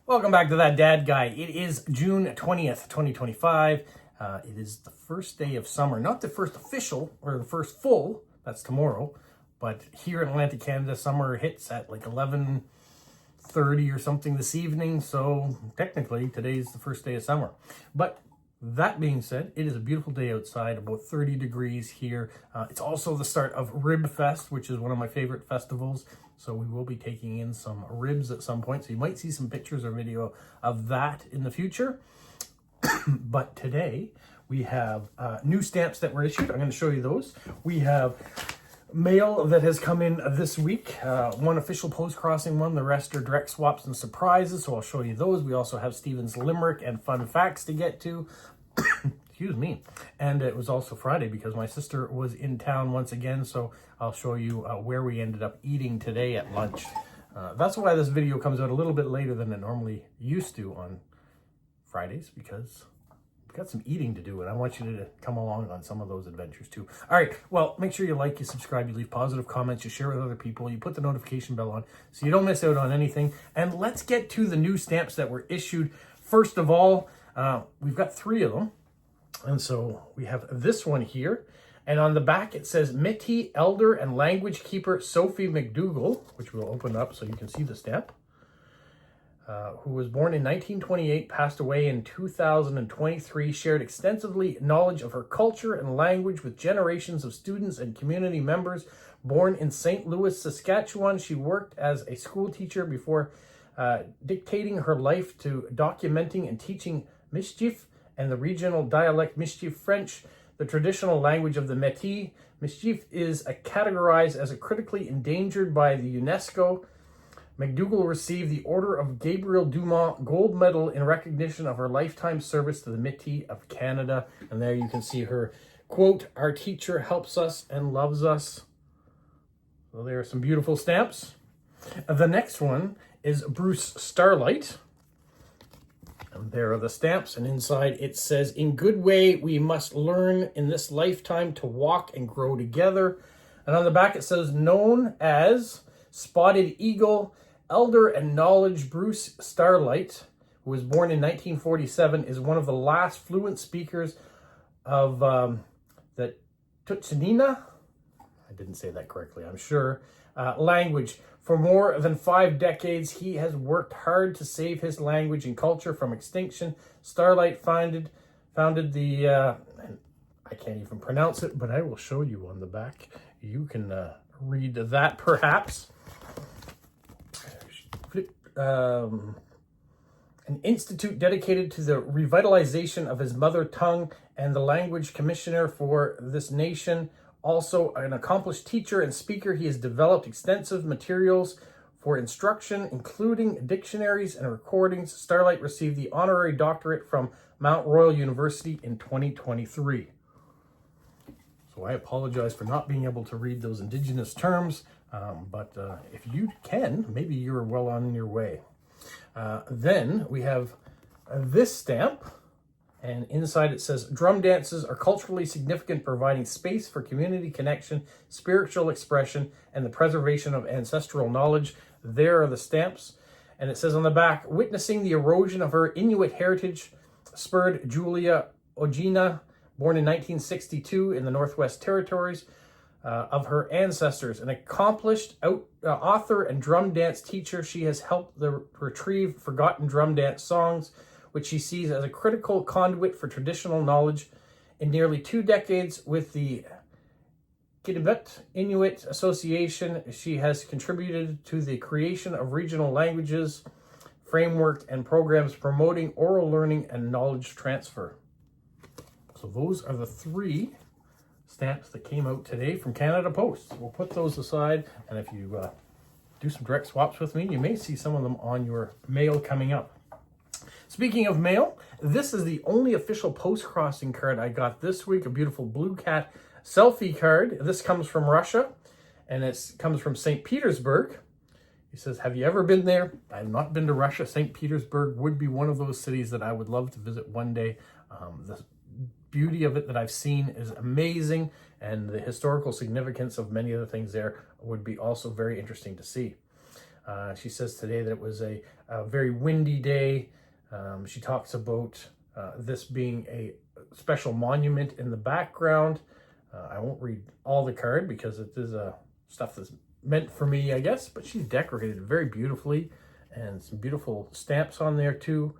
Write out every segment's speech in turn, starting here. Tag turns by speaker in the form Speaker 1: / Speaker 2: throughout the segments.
Speaker 1: Welcome back to That Dad Guy. It is June 20th, 2025. It is the first day of summer. Not the first official, or the first full, that's tomorrow. But here in Atlantic Canada, summer hits at like 11:30 or something this evening. So technically, today's the first day of summer. But that being said, it is a beautiful day outside, about 30 degrees here. It's also the start of Rib Fest, which is one of my favorite festivals. So we will be taking in some ribs at some point. So you might see some pictures or video of that in the future. But today we have new stamps that were issued. I'm going to show you those. We have mail that has come in this week. One official Postcrossing one. The rest are direct swaps and surprises. So I'll show you those. We also have Stephen's Limerick and fun facts to get to. Excuse me. And it was also Friday because my sister was in town once again. So I'll show you where we ended up eating today at lunch. That's why this video comes out a little bit later than it normally used to on Fridays, because we've got some eating to do and I want you to come along on some of those adventures too. All right. Well, make sure you like, you subscribe, you leave positive comments, you share with other people, you put the notification bell on so you don't miss out on anything. And let's get to the new stamps that were issued. First of all, we've got 3 of them. And so we have this one here. And on the back, it says Métis Elder and Language Keeper Sophie McDougall, which we'll open up so you can see the stamp, who was born in 1928, passed away in 2023, shared extensively knowledge of her culture and language with generations of students and community members. Born in St. Louis, Saskatchewan, she worked as a school teacher before dictating her life to documenting and teaching Mischief and the regional dialect Mischief French, the traditional language of the Métis. Mischief is categorized as a critically endangered by the UNESCO. McDougall received the Order of Gabriel Dumont Gold Medal in recognition of her lifetime service to the Métis of Canada. And there you can see her quote, "Our teacher helps us and loves us." So there are some beautiful stamps. The next one is Bruce Starlight. And there are the stamps, and inside it says, "In good way, we must learn in this lifetime to walk and grow together." And on the back it says, "Known as Spotted Eagle, Elder and Knowledge, Bruce Starlight, who was born in 1947, is one of the last fluent speakers of the Tutsinina," I didn't say that correctly, I'm sure, language. For more than 5 decades, he has worked hard to save his language and culture from extinction. Starlight founded the, I can't even pronounce it, but I will show you on the back. You can read that perhaps. An institute dedicated to the revitalization of his mother tongue and the language commissioner for this nation. Also an accomplished teacher and speaker, he has developed extensive materials for instruction, including dictionaries and recordings. Starlight received the honorary doctorate from Mount Royal University in 2023. So I apologize for not being able to read those Indigenous terms, but if you can, maybe you're well on your way. Then we have this stamp. And inside it says, "Drum dances are culturally significant, providing space for community connection, spiritual expression, and the preservation of ancestral knowledge." There are the stamps. And it says on the back, "Witnessing the erosion of her Inuit heritage spurred Julia Ojina, born in 1962 in the Northwest Territories, of her ancestors. An accomplished author and drum dance teacher, she has helped retrieve forgotten drum dance songs, which she sees as a critical conduit for traditional knowledge. In nearly 2 decades with the Kitibat Inuit Association, she has contributed to the creation of regional languages, framework, and programs promoting oral learning and knowledge transfer." So those are the 3 stamps that came out today from Canada Post. We'll put those aside, and if you do some direct swaps with me, you may see some of them on your mail coming up. Speaking of mail, this is the only official Postcrossing card I got this week, a beautiful blue cat selfie card. This comes from Russia, and it comes from St. Petersburg. He says, "Have you ever been there?" I have not been to Russia. St. Petersburg would be one of those cities that I would love to visit one day. The beauty of it that I've seen is amazing, and the historical significance of many of the things there would be also very interesting to see. She says today that it was a very windy day. She talks about this being a special monument in the background. I won't read all the card because it is stuff that's meant for me, I guess, but she's decorated it very beautifully and some beautiful stamps on there too.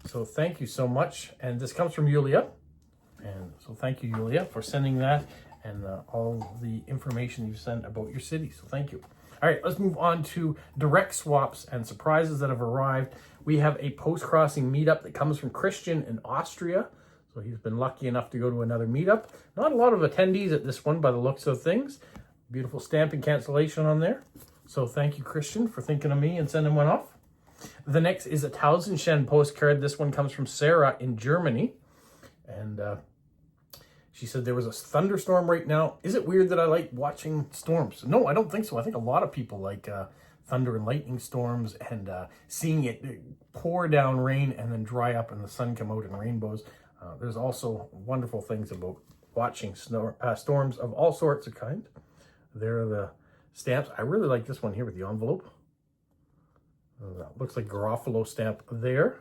Speaker 1: So thank you so much. And this comes from Yulia. And so thank you, Yulia, for sending that and all the information you've sent about your city. So thank you. All right, let's move on to direct swaps and surprises that have arrived. We have a Postcrossing meetup that comes from Christian in Austria. So he's been lucky enough to go to another meetup. Not a lot of attendees at this one by the looks of things. Beautiful stamp and cancellation on there. So thank you, Christian, for thinking of me and sending one off. The next is a 1,000 Shen postcard. This one comes from Sarah in Germany. And she said there was a thunderstorm right now. Is it weird that I like watching storms? No, I don't think so. I think a lot of people like thunder and lightning storms and seeing it pour down rain and then dry up and the sun come out in rainbows. There's also wonderful things about watching storms of all sorts of kind. There are the stamps. I really like this one here with the envelope. Looks like Garofalo stamp there.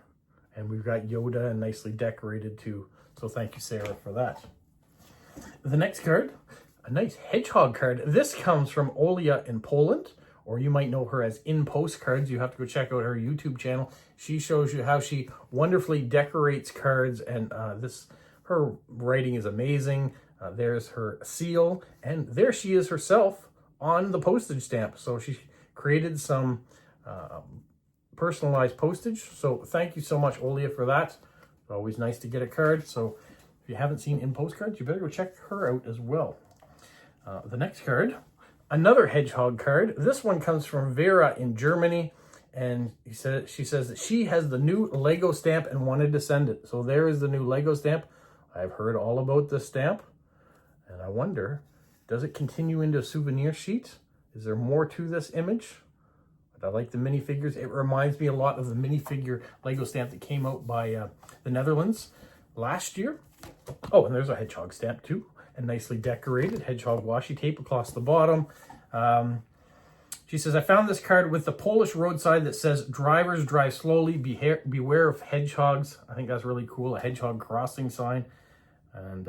Speaker 1: And we've got Yoda and nicely decorated too. So thank you, Sarah, for that. The next card, a nice hedgehog card. This comes from Olia in Poland, or you might know her as In Postcards. You have to go check out her YouTube channel. She shows you how she wonderfully decorates cards, and her writing is amazing. There's her seal, and there she is herself on the postage stamp. So she created some personalized postage. So thank you so much, Olia, for that. It's always nice to get a card. So if you haven't seen In Postcards, you better go check her out as well. The next card, another hedgehog card. This one comes from Vera in Germany, and she says that she has the new Lego stamp and wanted to send it. So there is the new Lego stamp. I've heard all about this stamp, and I wonder, does it continue into a souvenir sheet? Is there more to this image? But I like the minifigures. It reminds me a lot of the minifigure Lego stamp that came out by the Netherlands last year. Oh, and there's a hedgehog stamp too, and nicely decorated hedgehog washi tape across the bottom. She says, I found this card with the Polish roadside that says, drivers drive slowly, beware of hedgehogs. I think that's really cool, a hedgehog crossing sign. And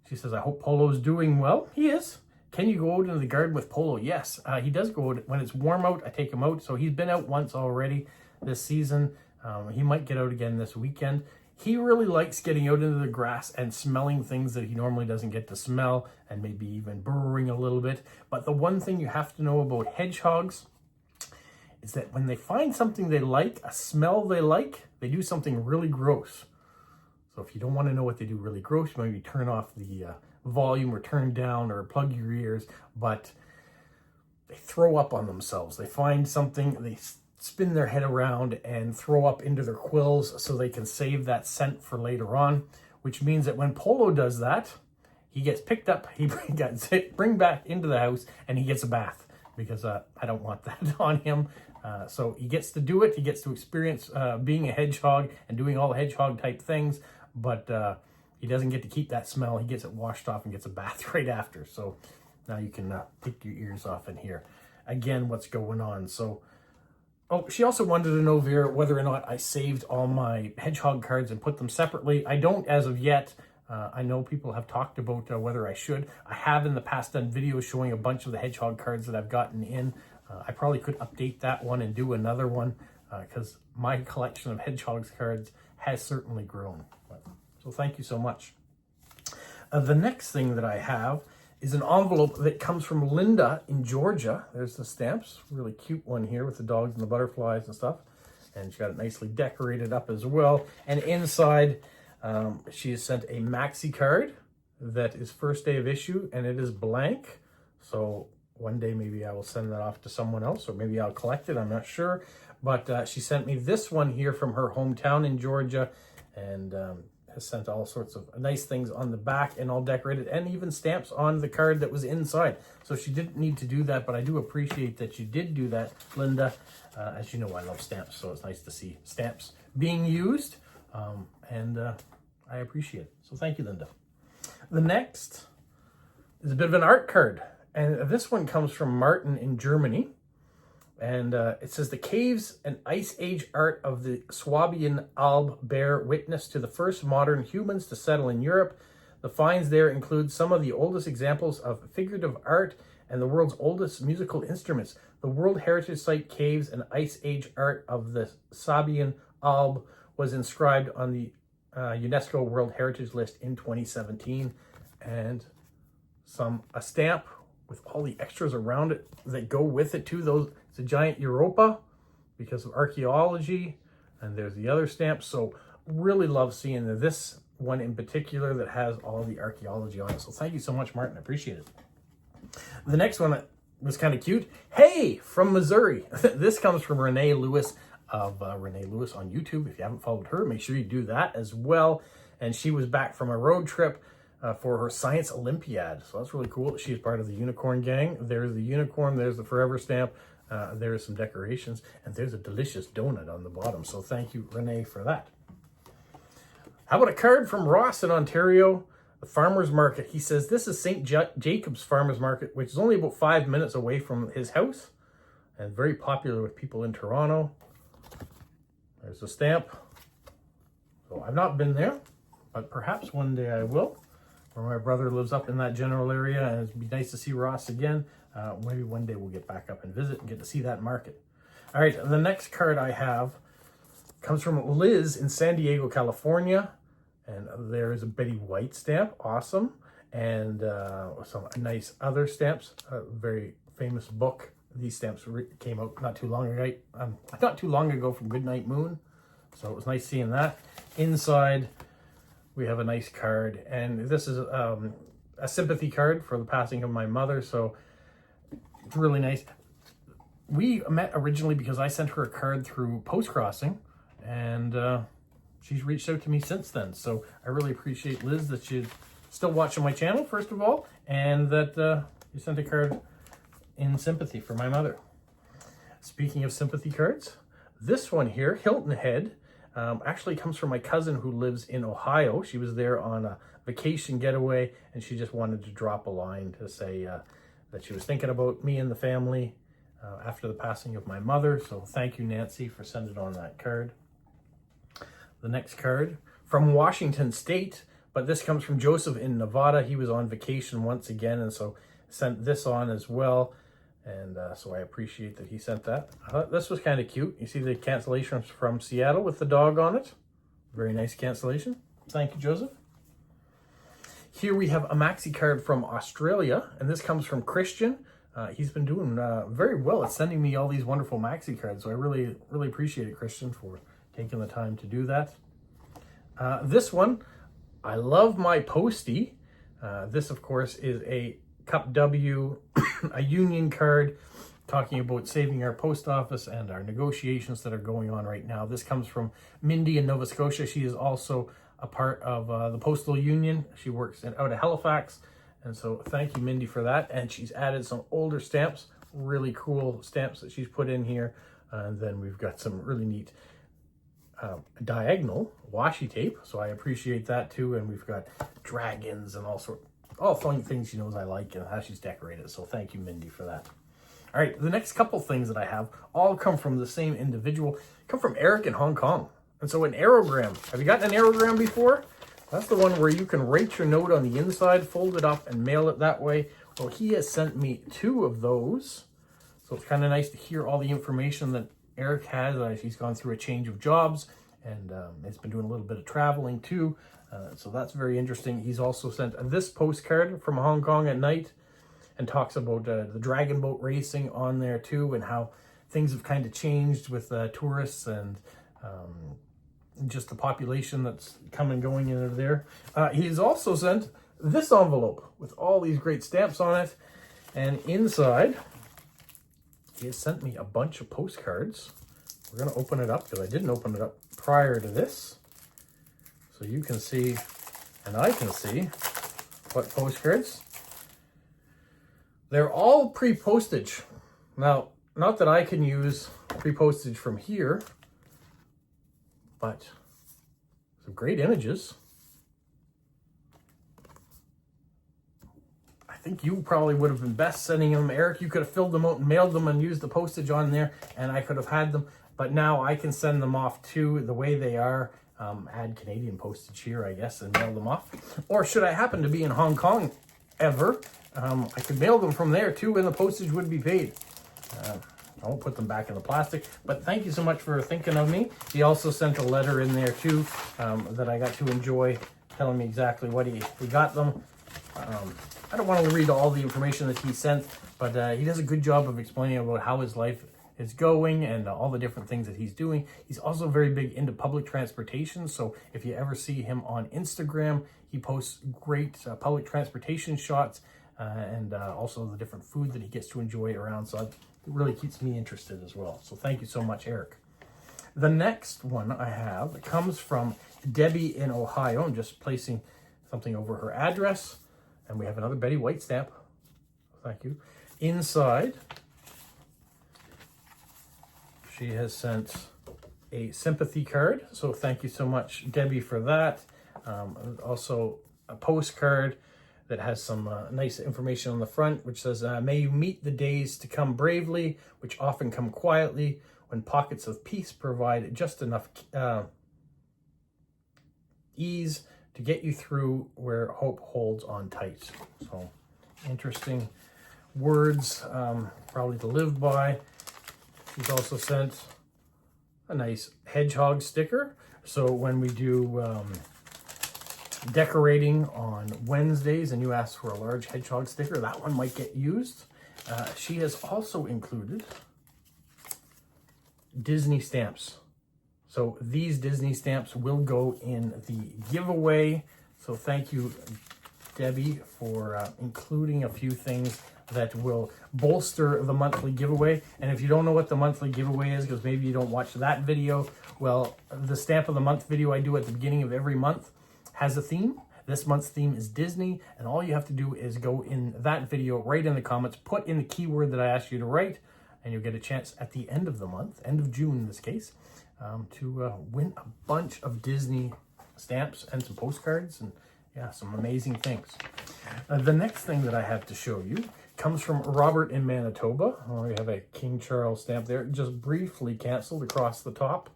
Speaker 1: she says, I hope Polo's doing well. He is. Can you go out into the garden with Polo? Yes, he does go out. When it's warm out, I take him out. So he's been out once already this season. He might get out again this weekend. He really likes getting out into the grass and smelling things that he normally doesn't get to smell, and maybe even burrowing a little bit. But the one thing you have to know about hedgehogs is that when they find something they like, a smell they like, they do something really gross. So if you don't want to know what they do really gross, maybe turn off the volume or turn down or plug your ears. But they throw up on themselves. They find something, they spin their head around and throw up into their quills so they can save that scent for later on, which means that when Polo does that, he gets picked up, he gets bring back into the house, and he gets a bath, because I don't want that on him. So he gets to do it. He gets to experience being a hedgehog and doing all the hedgehog type things, but he doesn't get to keep that smell. He gets it washed off and gets a bath right after. So now you can take your ears off and hear again what's going on. So, oh, she also wanted to know, Vera, whether or not I saved all my hedgehog cards and put them separately. I don't as of yet. I know people have talked about whether I should. I have in the past done videos showing a bunch of the hedgehog cards that I've gotten in. I probably could update that one and do another one because my collection of hedgehogs cards has certainly grown. So thank you so much. The next thing that I have is an envelope that comes from Linda in Georgia. There's the stamps, really cute one here with the dogs and the butterflies and stuff. And she got it nicely decorated up as well. And inside, she has sent a maxi card that is first day of issue, and it is blank. So one day maybe I will send that off to someone else, or maybe I'll collect it, I'm not sure. But she sent me this one here from her hometown in Georgia, and has sent all sorts of nice things on the back and all decorated, and even stamps on the card that was inside. So she didn't need to do that, but I do appreciate that you did do that, Linda. As you know, I love stamps, so it's nice to see stamps being used, and I appreciate it. So thank you, Linda. The next is a bit of an art card, and this one comes from Martin in Germany. And it says, the caves and ice age art of the Swabian Alb bear witness to the first modern humans to settle in Europe. The finds there include some of the oldest examples of figurative art and the world's oldest musical instruments. The World Heritage Site caves and ice age art of the Swabian Alb was inscribed on the UNESCO World Heritage List in 2017. And a stamp with all the extras around it that go with it too. It's a giant Europa because of archaeology, and there's the other stamp. So really love seeing this one in particular that has all the archaeology on it. So thank you so much, Martin. I appreciate it. The next one was kind of cute. Hey, from Missouri. This comes from Renee Lewis of Renee Lewis on YouTube. If you haven't followed her, make sure you do that as well. And she was back from a road trip for her Science Olympiad. So that's really cool. She's part of the Unicorn Gang. There's the unicorn. There's the Forever stamp. There's some decorations. And there's a delicious donut on the bottom. So thank you, Renee, for that. How about a card from Ross in Ontario, the Farmer's Market? He says, this is St. Jacob's Farmer's Market, which is only about 5 minutes away from his house and very popular with people in Toronto. There's a stamp. So I've not been there, but perhaps one day I will. Where my brother lives up in that general area, and it'd be nice to see Ross again. Maybe one day we'll get back up and visit and get to see that market. All right, the next card I have comes from Liz in San Diego, California. And there is a Betty White stamp, awesome. And some nice other stamps, a very famous book. These stamps came out not too long ago from Goodnight Moon. So it was nice seeing that. Inside, we have a nice card. And this is a sympathy card for the passing of my mother. So it's really nice. We met originally because I sent her a card through Postcrossing. And she's reached out to me since then. So I really appreciate, Liz, that you're still watching my channel, first of all, and that you sent a card in sympathy for my mother. Speaking of sympathy cards, this one here, Hilton Head, actually comes from my cousin who lives in Ohio. She was there on a vacation getaway, and she just wanted to drop a line to say that she was thinking about me and the family after the passing of my mother. So thank you, Nancy, for sending on that card. The next card from Washington State, but this comes from Joseph in Nevada. He was on vacation once again, and so sent this on as well. And so I appreciate that he sent that. This was kind of cute. You see the cancellation from Seattle with the dog on it. Very nice cancellation. Thank you, Joseph. Here we have a maxi card from Australia, and this comes from Christian. He's been doing very well at sending me all these wonderful maxi cards, so I really, really appreciate it, Christian, for taking the time to do that. This one, I love my postie. This, of course, is a Cup W, a union card talking about saving our post office and our negotiations that are going on right now. This comes from Mindy in Nova Scotia. She is also a part of the Postal Union. She works out of Halifax. And so thank you, Mindy, for that. And she's added some older stamps, really cool stamps that she's put in here. And then we've got some really neat diagonal washi tape, so I appreciate that too. And we've got dragons and all fun things she knows I like and how she's decorated. So thank you, Mindy, for that. All right, the next couple things that I have all come from the same individual, come from Eric in Hong Kong. And so an aerogram. Have you gotten an aerogram before? That's the one where you can write your note on the inside, fold it up, and mail it that way. Well, he has sent me 2 of those. So it's kind of nice to hear all the information that Eric has. He's gone through a change of jobs, and he's been doing a little bit of traveling too. So that's very interesting. He's also sent this postcard from Hong Kong at night and talks about the dragon boat racing on there too, and how things have kind of changed with tourists and just the population that's come and going in there. He's also sent this envelope with all these great stamps on it. And inside, he has sent me a bunch of postcards. We're going to open it up because I didn't open it up prior to this. So you can see, and I can see, what postcards. They're all pre-postage. Now, not that I can use pre-postage from here, but some great images. I think you probably would have been best sending them. Eric, you could have filled them out and mailed them and used the postage on there, and I could have had them. But now I can send them off to the way they are. Add Canadian postage here, I guess, and mail them off. Or should I happen to be in Hong Kong ever, I could mail them from there too, and the postage would be paid. I won't put them back in the plastic, but thank you so much for thinking of me. He also sent a letter in there too that I got to enjoy, telling me exactly what he got them. I don't want to read all the information that he sent, but he does a good job of explaining about how his life is going and all the different things that he's doing. He's also very big into public transportation, so if you ever see him on Instagram, he posts great public transportation shots and also the different food that he gets to enjoy around, so it really keeps me interested as well. So thank you so much, Eric. The next one I have comes from Debbie in Ohio. I'm just placing something over her address. And we have another Betty White stamp. Thank you. Inside, she has sent a sympathy card. So thank you so much, Debbie, for that. Also a postcard that has some nice information on the front, which says, may you meet the days to come bravely, which often come quietly, when pockets of peace provide just enough ease to get you through where hope holds on tight. So interesting words, probably to live by. He's also sent a nice hedgehog sticker. So when we do decorating on Wednesdays and you ask for a large hedgehog sticker, that one might get used. She has also included Disney stamps. So these Disney stamps will go in the giveaway. So thank you, Debbie, for including a few things that will bolster the monthly giveaway. And if you don't know what the monthly giveaway is, because maybe you don't watch that video, well, the Stamp of the Month video I do at the beginning of every month has a theme. This month's theme is Disney, and all you have to do is go in that video, write in the comments, put in the keyword that I asked you to write, and you'll get a chance at the end of the month, end of June in this case, to win a bunch of Disney stamps and some postcards and yeah, some amazing things. The next thing that I have to show you comes from Robert in Manitoba. We have a King Charles stamp there, just briefly canceled across the top.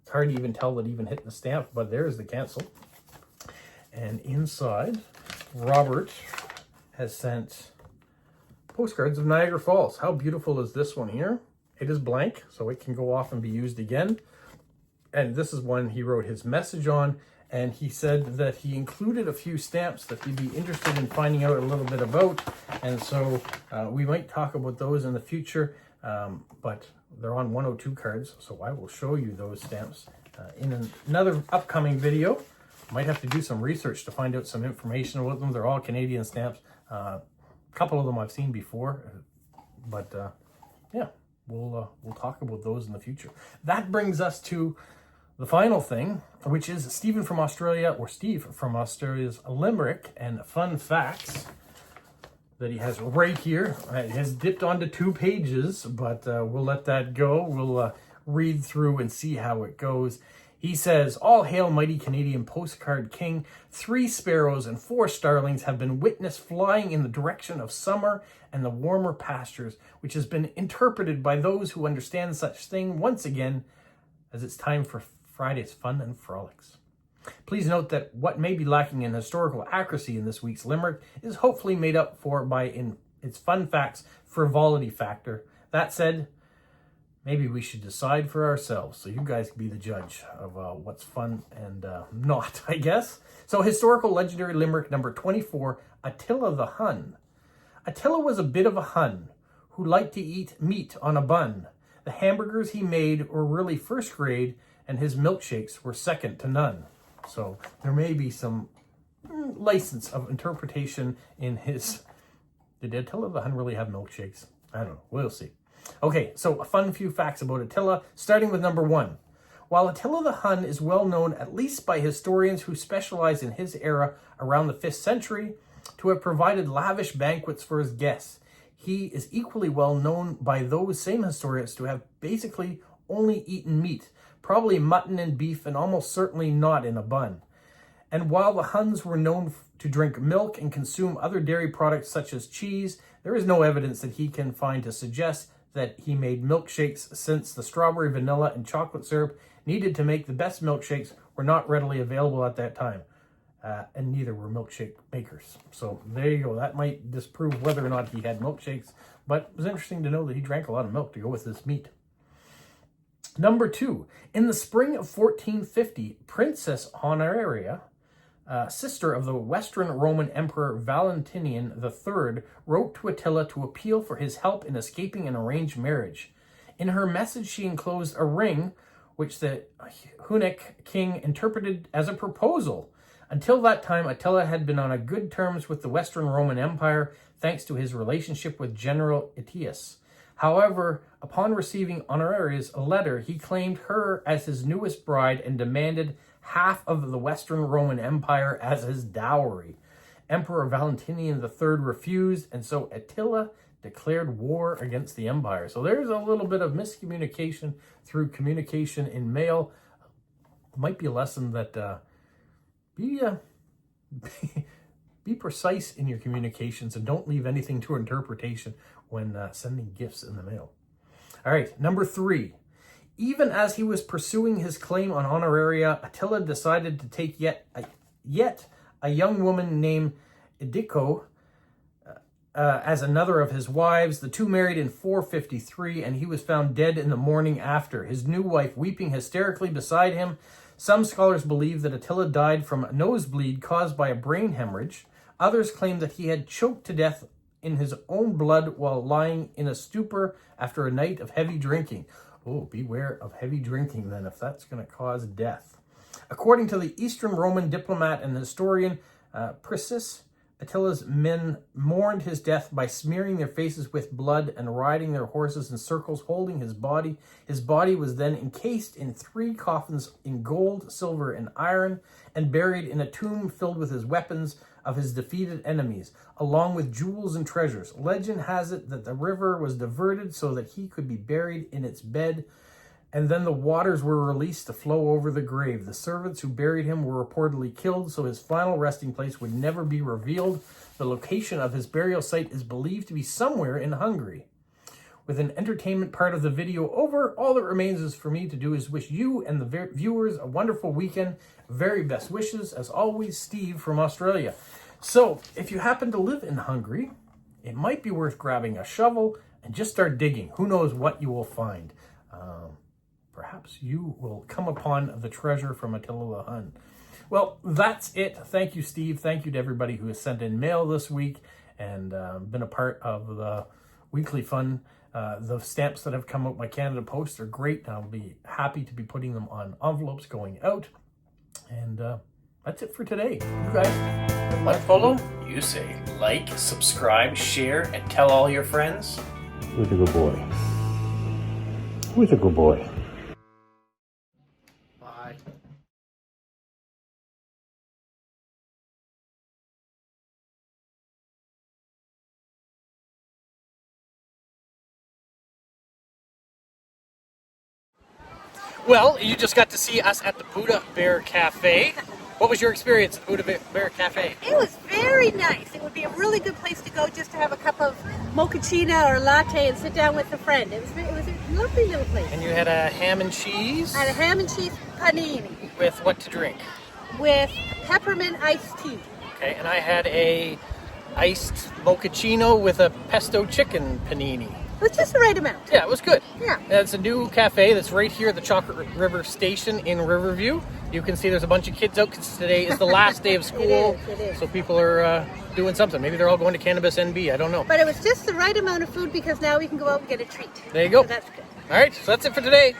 Speaker 1: It's hard to even tell that even hit the stamp, but there's the cancel. And inside, Robert has sent postcards of Niagara Falls. How beautiful is this one here? It is blank, so it can go off and be used again. And this is one he wrote his message on, and he said that he included a few stamps that he'd be interested in finding out a little bit about. And so we might talk about those in the future, but they're on 102 cards, so I will show you those stamps in another upcoming video. Might have to do some research to find out some information about them. They're all Canadian stamps. A couple of them I've seen before, but yeah, we'll talk about those in the future. That brings us to the final thing, which is Stephen from Australia, or Steve from Australia's Limerick and fun facts that he has right here. It has dipped onto 2 pages, but we'll let that go. We'll read through and see how it goes. He says, all hail mighty Canadian postcard king. 3 sparrows and 4 starlings have been witnessed flying in the direction of summer and the warmer pastures, which has been interpreted by those who understand such thing once again as it's time for Friday's fun and frolics. Please note that what may be lacking in historical accuracy in this week's Limerick is hopefully made up for by in its fun facts frivolity factor. That said, maybe we should decide for ourselves, so you guys can be the judge of what's fun and not, I guess. So historical legendary Limerick number 24, Attila the Hun. Attila was a bit of a Hun who liked to eat meat on a bun. The hamburgers he made were really first grade, and his milkshakes were second to none. So there may be some license of interpretation in his... Did Attila the Hun really have milkshakes? I don't know. We'll see. Okay, so a fun few facts about Attila, starting with number 1. While Attila the Hun is well known, at least by historians who specialize in his era around the 5th century, to have provided lavish banquets for his guests, he is equally well known by those same historians to have basically only eaten meat, probably mutton and beef, and almost certainly not in a bun. And while the Huns were known to drink milk and consume other dairy products such as cheese, there is no evidence that he can find to suggest that he made milkshakes, since the strawberry, vanilla, and chocolate syrup needed to make the best milkshakes were not readily available at that time. And neither were milkshake makers. So there you go. That might disprove whether or not he had milkshakes, but it was interesting to know that he drank a lot of milk to go with this meat. Number 2, in the spring of 1450, Princess Honoraria, sister of the Western Roman Emperor Valentinian III, wrote to Attila to appeal for his help in escaping an arranged marriage. In her message, she enclosed a ring, which the Hunnic king interpreted as a proposal. Until that time, Attila had been on good terms with the Western Roman Empire, thanks to his relationship with General Aetius. However, upon receiving Honoraria's letter, he claimed her as his newest bride and demanded half of the Western Roman Empire as his dowry. Emperor Valentinian III refused, and so Attila declared war against the empire. So there's a little bit of miscommunication through communication in mail. It might be a lesson that be precise in your communications and don't leave anything to interpretation when sending gifts in the mail. All right, number 3. Even as he was pursuing his claim on Honoraria, Attila decided to take yet a young woman named Idiko as another of his wives. The two married in 453, and he was found dead in the morning after, his new wife weeping hysterically beside him. Some scholars believe that Attila died from a nosebleed caused by a brain hemorrhage. Others claim that he had choked to death in his own blood while lying in a stupor after a night of heavy drinking. Oh, beware of heavy drinking then, if that's going to cause death. According to the Eastern Roman diplomat and historian Priscus, Attila's men mourned his death by smearing their faces with blood and riding their horses in circles, holding his body. His body was then encased in 3 coffins in gold, silver, and iron, and buried in a tomb filled with his weapons of his defeated enemies, along with jewels and treasures. Legend has it that the river was diverted so that he could be buried in its bed, and then the waters were released to flow over the grave. The servants who buried him were reportedly killed, so his final resting place would never be revealed. The location of his burial site is believed to be somewhere in Hungary. With an entertainment part of the video over, all that remains is for me to do is wish you and the viewers a wonderful weekend. Very best wishes, as always, Steve from Australia. So, if you happen to live in Hungary, it might be worth grabbing a shovel and just start digging. Who knows what you will find. Perhaps you will come upon the treasure from Attila the Hun. Well, that's it. Thank you, Steve. Thank you to everybody who has sent in mail this week and been a part of the weekly fun. The stamps that have come out by Canada Post are great. I'll be happy to be putting them on envelopes going out. And that's it for today. You guys, like, follow, you say like, subscribe, share, and tell all your friends.
Speaker 2: Who's a good boy? Who's a good boy?
Speaker 1: Bye. Well, you just got to see us at the Buddha Bear Cafe. What was your experience at Buddha Bear Cafe?
Speaker 3: It was very nice. It would be a really good place to go just to have a cup of mochaccino or latte and sit down with a friend. It was a lovely little place.
Speaker 1: And you had a ham and cheese?
Speaker 3: I had a ham and cheese panini.
Speaker 1: With what to drink?
Speaker 3: With peppermint iced tea.
Speaker 1: Okay, and I had a iced mochaccino with a pesto chicken panini.
Speaker 3: It was just the right amount.
Speaker 1: Yeah, it was good.
Speaker 3: Yeah.
Speaker 1: It's a new cafe that's right here at the Chocolate River Station in Riverview. You can see there's a bunch of kids out because today is the last day of school.
Speaker 3: It is.
Speaker 1: So people are doing something. Maybe they're all going to Cannabis NB. I don't know.
Speaker 3: But it was just the right amount of food because now we can go out and get a treat.
Speaker 1: There you go.
Speaker 3: So that's good.
Speaker 1: All right, so that's it for today.